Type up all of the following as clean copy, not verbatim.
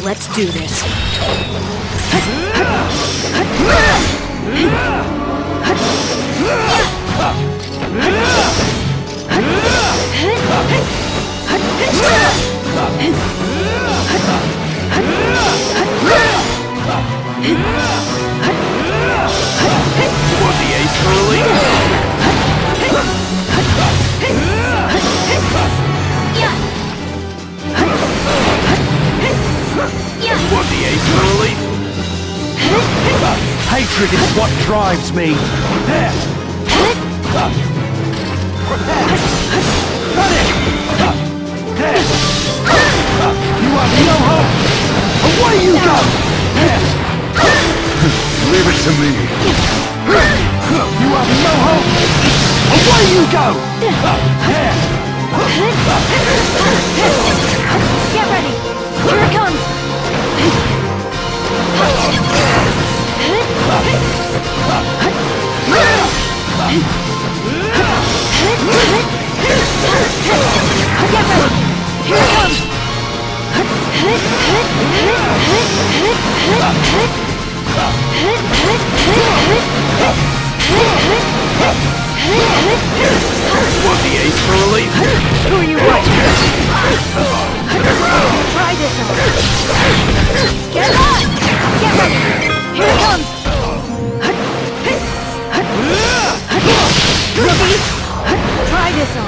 Let's do this. Want the ace early? Want the ace early? Hatred is what drives me. You have no hope! Away you go! Leave it to me. You have no hope! Away you go! Get ready! Here it comes! Get ready! Here it comes! Want the ace early? Who are you watching? Try this on! Get on! Get ready! Here it comes! Rookie! Try this on!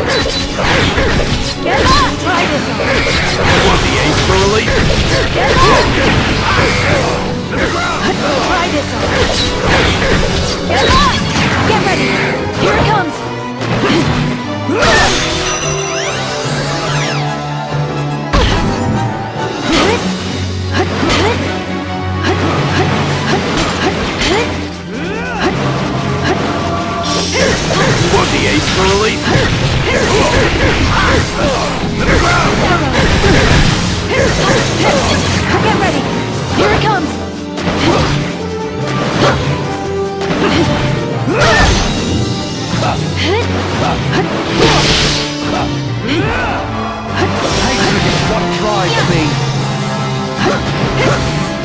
Get on! Try this on! Want the ace early? Get on! Try this on! Get on! Get ready! Here it comes! Want the ace early? Get ready! Here it comes! Hatred is what drives me.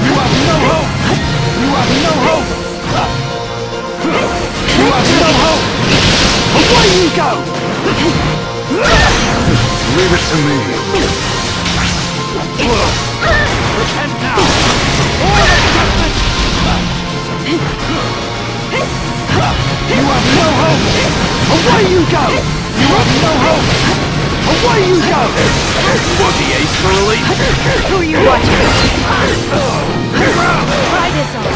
You have no hope! You have no hope! You have no hope! Away you go! Leave it to me. Repent now! You have no hope! Away you go! You have no hope! Away you go! Want the ace early? Who are you watching? Try this on!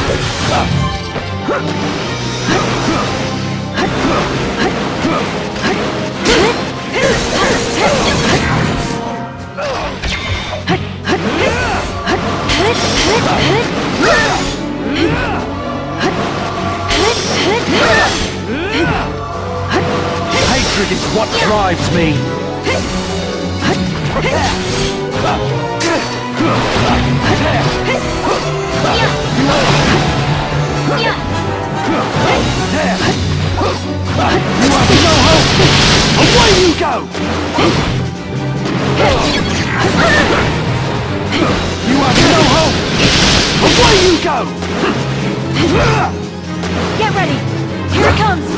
Hatred is what drives me. You have no hope! Away you go! You have no hope! Away you go! Get ready! Here it comes!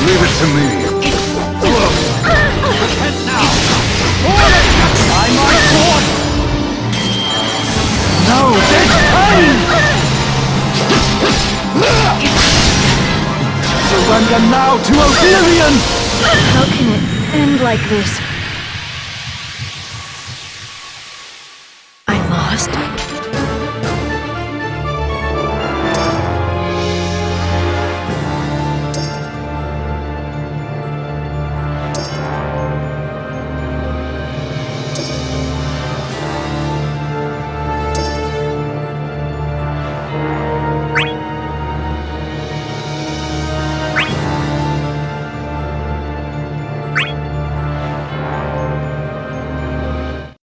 Leave it to me. Repent now! I might force! No, there's pain! Surrender now to oblivion! How can it end like this?